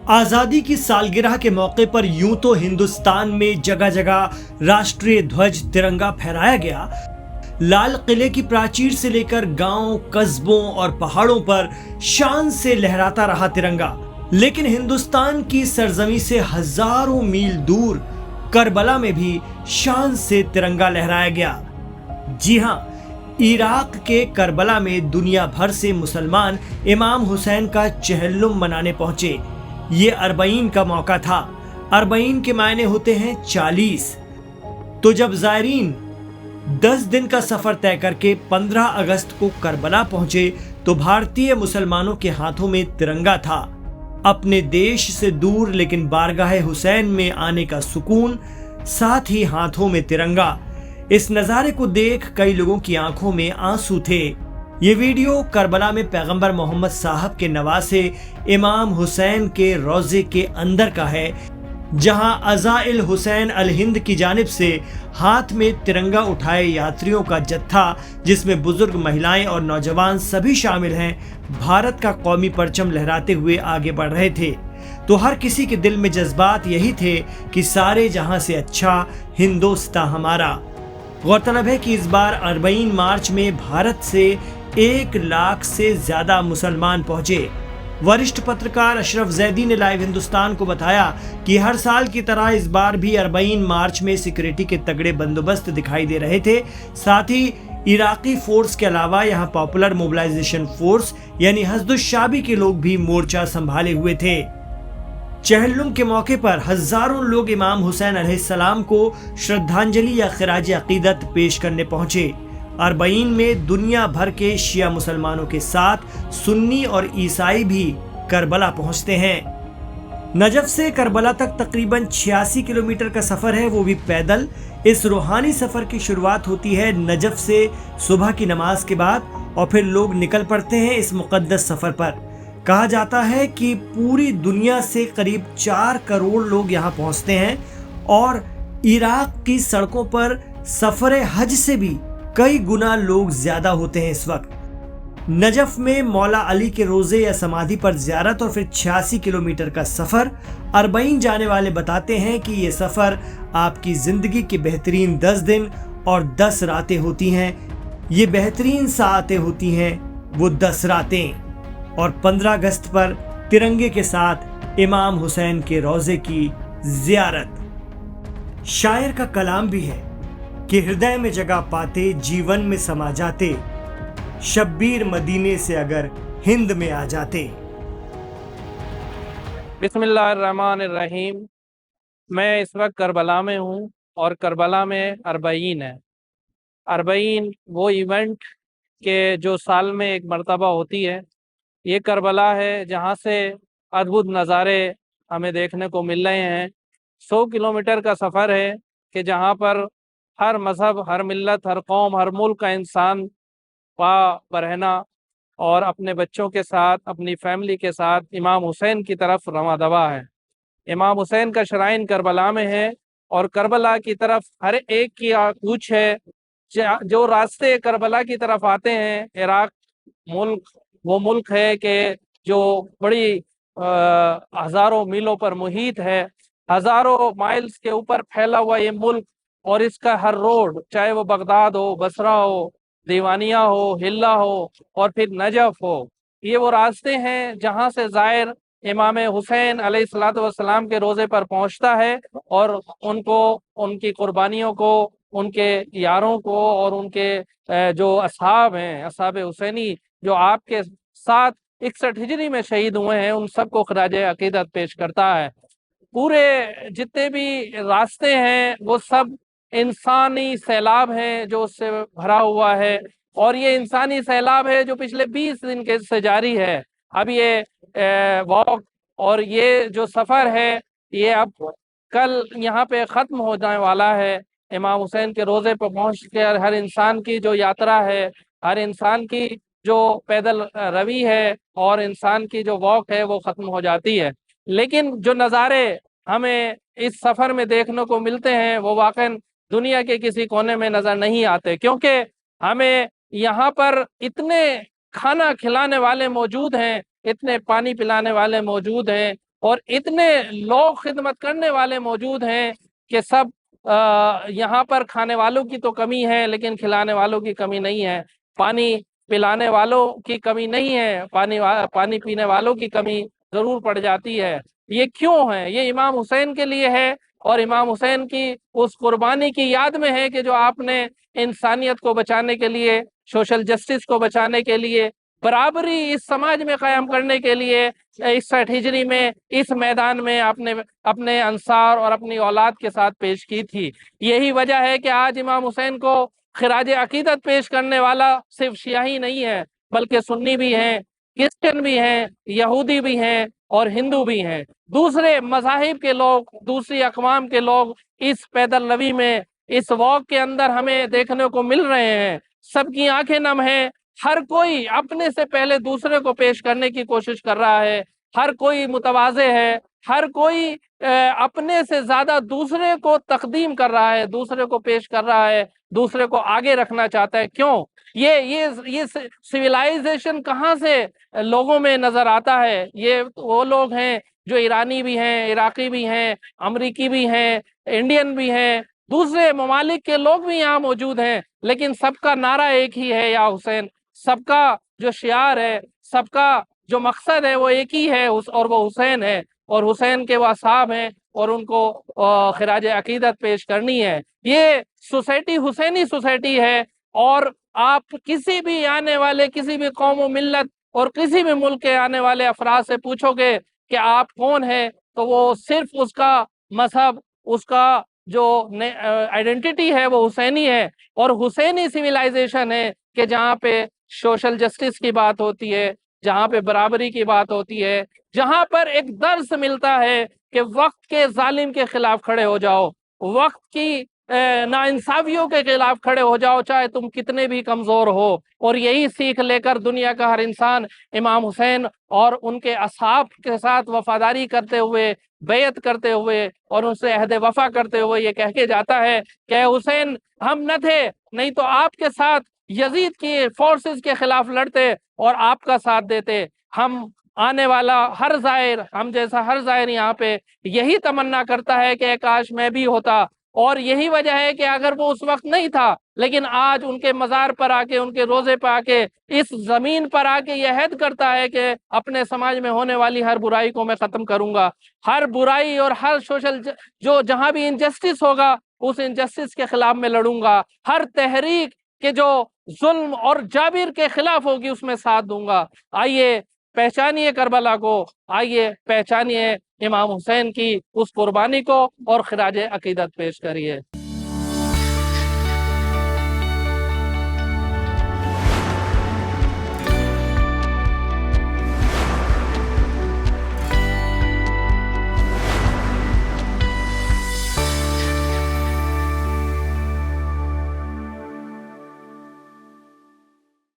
आजादी की सालगिरह के मौके पर यूं तो हिंदुस्तान में जगह जगह राष्ट्रीय ध्वज तिरंगा फहराया गया। लाल किले की प्राचीर से लेकर गांव, कस्बों और पहाड़ों पर शान से लहराता रहा तिरंगा। लेकिन हिंदुस्तान की सरजमी से हजारों मील दूर करबला में भी शान से तिरंगा लहराया गया। जी हां, इराक के करबला में दुनिया भर से मुसलमान इमाम हुसैन का चहल्लुम मनाने पहुंचे। ये अरबईन का मौका था। अरबईन के मायने होते हैं 40। तो जब जायरीन 10 दिन का सफर तय करके 15 अगस्त को करबला पहुंचे तो भारतीय मुसलमानों के हाथों में तिरंगा था। अपने देश से दूर लेकिन बारगाह हुसैन में आने का सुकून, साथ ही हाथों में तिरंगा। इस नजारे को देख कई लोगों की आंखों में आंसू थे। ये वीडियो करबला में पैगंबर मोहम्मद साहब के नवासे इमाम हुसैन के रोजे के अंदर का है, जहां अज़ाइल हुसैन अल हिंद की जानिब से हाथ में तिरंगा उठाए यात्रियों का जत्था, जिसमें बुजुर्ग, महिलाएं और नौजवान सभी शामिल हैं, भारत का कौमी परचम लहराते हुए आगे बढ़ रहे थे। तो हर किसी के दिल में जज्बात यही थे कि सारे जहां से अच्छा हिंदुस्तान हमारा। गौरतलब है कि इस बार अरबईन मार्च में भारत से 1 लाख से ज्यादा मुसलमान पहुंचे। वरिष्ठ पत्रकार अशरफ जैदी ने लाइव हिंदुस्तान को बताया कि हर साल की तरह इस बार भी अरबईन मार्च में सिक्योरिटी के तगड़े बंदोबस्त दिखाई दे रहे थे। साथ ही इराकी फोर्स के अलावा यहां पॉपुलर मोबिलाइजेशन फोर्स यानी हश्द-उश-शाबी के लोग भी मोर्चा संभाले हुए थे। चहल्लुम के मौके पर हजारों लोग इमाम हुसैन अलैहिस्सलाम को श्रद्धांजलि या खिराज अकीदत पेश करने पहुंचे। अरबईन में दुनिया भर के शिया मुसलमानों के साथ सुन्नी और ईसाई भी करबला पहुंचते हैं। नजफ से करबला तक तकरीबन 86 किलोमीटर का सफर है, वो भी पैदल। इस रूहानी सफर की शुरुआत होती है नजफ से सुबह की नमाज के बाद और फिर लोग निकल पड़ते हैं इस मुकद्दस सफर पर। कहा जाता है कि पूरी दुनिया से करीब 4 करोड़ लोग यहाँ पहुँचते हैं और इराक की सड़कों पर सफर हज से भी कई गुना लोग ज्यादा होते हैं इस वक्त। नजफ में मौला अली के रोजे या समाधि पर ज़ियारत और फिर 86 किलोमीटर का सफर। अरबईन जाने वाले बताते हैं कि ये सफर आपकी जिंदगी के बेहतरीन 10 दिन और 10 रातें होती हैं। ये बेहतरीन सातें होती हैं, वो 10 रातें। और 15 अगस्त पर तिरंगे के साथ इमाम हुसैन के रोजे की ज़ियारत। शायर का कलाम भी है कि हृदय में जगह पाते, जीवन में समा जाते, शब्बीर मदीने से अगर हिंद में आ जाते। बिस्मिल्लाहिर्रहमानिर्रहीम। मैं इस वक्त करबला में हूँ और करबला में अरबईन है। अरबईन वो इवेंट के जो साल में एक मर्तबा होती है। ये करबला है जहाँ से अद्भुत नज़ारे हमें देखने को मिल रहे हैं। 100 किलोमीटर का सफ़र है कि जहाँ पर हर मज़हब, हर मिल्लत, हर कौम, हर मुल्क का इंसान बरहना और अपने बच्चों के साथ, अपनी फैमिली के साथ इमाम हुसैन की तरफ रवां-दवा है। इमाम हुसैन का श्राइन करबला में है और करबला की तरफ हर एक की कूच है। जो रास्ते करबला की तरफ आते हैं, इराक मुल्क वो मुल्क है कि जो बड़ी हज़ारों मीलों पर मुहित है, हज़ारों माइल्स के ऊपर फैला हुआ ये मुल्क। और इसका हर रोड, चाहे वो बगदाद हो, बसरा हो, दीवानिया हो, हिल्ला हो और फिर नजफ हो, ये वो रास्ते हैं जहाँ से ज़ायर इमाम हुसैन अलैहिस्सलातु वस्सलाम के रोज़े पर पहुँचता है और उनको, उनकी कुर्बानियों को, उनके यारों को और उनके जो असहाब हैं, असहाब हुसैनी जो आपके साथ 61 हिजरी में शहीद हुए हैं, उन सबको खिराजे अकीदत पेश करता है। पूरे जितने भी रास्ते हैं वो सब इंसानी सैलाब हैं जो उससे भरा हुआ है और ये इंसानी सैलाब है जो पिछले 20 दिन के से जारी है। अब ये वॉक और ये जो सफ़र है ये अब कल यहाँ पे ख़त्म हो जाने वाला है। इमाम हुसैन के रोज़े पर पहुँच कर हर इंसान की जो यात्रा है, हर इंसान की जो पैदल रवी है और इंसान की जो वॉक है वो ख़त्म हो जाती है। लेकिन जो नज़ारे हमें इस सफ़र में देखने को मिलते हैं वो वाक़ई दुनिया के किसी कोने में नज़र नहीं आते, क्योंकि हमें यहाँ पर इतने खाना खिलाने वाले मौजूद हैं, इतने पानी पिलाने वाले मौजूद हैं, اور اتنے لوگ خدمت کرنے والے موجود ہیں کہ سب یہاں پر کھانے والوں کی تو کمی ہے لیکن کھلانے والوں کی کمی نہیں ہے، پانی پلانے والوں کی کمی نہیں ہے، پانی پینے والوں کی کمی ضرور پڑ جاتی ہے۔ یہ کیوں ہے؟ یہ امام حسین کے لیے ہے، اور امام حسین کی اس قربانی کی یاد میں ہے کہ جو آپ نے انسانیت کو بچانے کے لیے، سوشل جسٹس کو بچانے کے لیے، برابری اس سماج میں قائم کرنے کے لیے 61 ہجری میں اس میدان میں آپ نے اپنے انصار اور اپنی اولاد کے ساتھ پیش کی تھی۔ یہی وجہ ہے کہ آج امام حسین کو خراج عقیدت پیش کرنے والا صرف شیعہ ہی نہیں ہے، بلکہ سنی بھی ہیں، کرسچن بھی ہیں، یہودی بھی ہیں اور ہندو بھی ہیں۔ دوسرے مذاہب کے لوگ، دوسری اقوام کے لوگ اس پیدل روی میں، اس واک کے اندر ہمیں دیکھنے کو مل رہے ہیں۔ سب کی آنکھیں نم ہیں، ہر کوئی اپنے سے پہلے دوسرے کو پیش کرنے کی کوشش کر رہا ہے، ہر کوئی متواضع ہے، ہر کوئی اپنے سے زیادہ دوسرے کو تقدیم کر رہا ہے، دوسرے کو پیش کر رہا ہے، دوسرے کو آگے رکھنا چاہتا ہے۔ کیوں؟ یہ سویلائزیشن کہاں سے لوگوں میں نظر آتا ہے؟ یہ وہ لوگ ہیں جو ایرانی بھی ہیں، عراقی بھی ہیں، امریکی بھی ہیں، انڈین بھی ہیں، دوسرے ممالک کے لوگ بھی یہاں موجود ہیں، لیکن سب کا نعرہ ایک ہی ہے، یا حسین۔ سب کا جو شعار ہے، سب کا جو مقصد ہے وہ ایک ہی ہے، اور وہ حسین ہے، اور حسین کے وہ اصحاب ہیں، اور ان کو خراج عقیدت پیش کرنی ہے۔ یہ سوسائٹی حسینی سوسائٹی ہے، اور آپ کسی بھی آنے والے، کسی بھی قوم و ملت اور کسی بھی ملک کے آنے والے افراد سے پوچھو گے کہ آپ کون ہیں، تو وہ صرف اس کا مذہب، اس کا جو آئیڈینٹی ہے وہ حسینی ہے، اور حسینی سویلائزیشن ہے کہ جہاں پہ سوشل جسٹس کی بات ہوتی ہے، جہاں پہ برابری کی بات ہوتی ہے، جہاں پر ایک درس ملتا ہے کہ وقت کے ظالم کے خلاف کھڑے ہو جاؤ، وقت کی ناانصافیوں کے خلاف کھڑے ہو جاؤ، چاہے تم کتنے بھی کمزور ہو۔ اور یہی سیکھ لے کر دنیا کا ہر انسان امام حسین اور ان کے اصحاب کے ساتھ وفاداری کرتے ہوئے، بیعت کرتے ہوئے، اور ان سے عہد وفا کرتے ہوئے یہ کہہ کے جاتا ہے کہ اے حسین، ہم نہ تھے، نہیں تو آپ کے ساتھ یزید کی فورسز کے خلاف لڑتے اور آپ کا ساتھ دیتے۔ ہم آنے والا ہر زائر، ہم جیسا ہر زائر یہاں پہ یہی تمنا کرتا ہے کہ کاش میں بھی ہوتا، اور یہی وجہ ہے کہ اگر وہ اس وقت نہیں تھا، لیکن آج ان کے مزار پر آ کے، ان کے روزے پہ آ کے، اس زمین پر آ کے یہ عہد کرتا ہے کہ اپنے سماج میں ہونے والی ہر برائی کو میں ختم کروں گا، ہر برائی اور ہر سوشل جو جہاں بھی انجسٹس ہوگا اس انجسٹس کے خلاف میں لڑوں گا، ہر تحریک کہ جو ظلم اور جابر کے خلاف ہوگی اس میں ساتھ دوں گا۔ آئیے پہچانیے کربلا کو، آئیے پہچانیے امام حسین کی اس قربانی کو، اور خراج عقیدت پیش کریے۔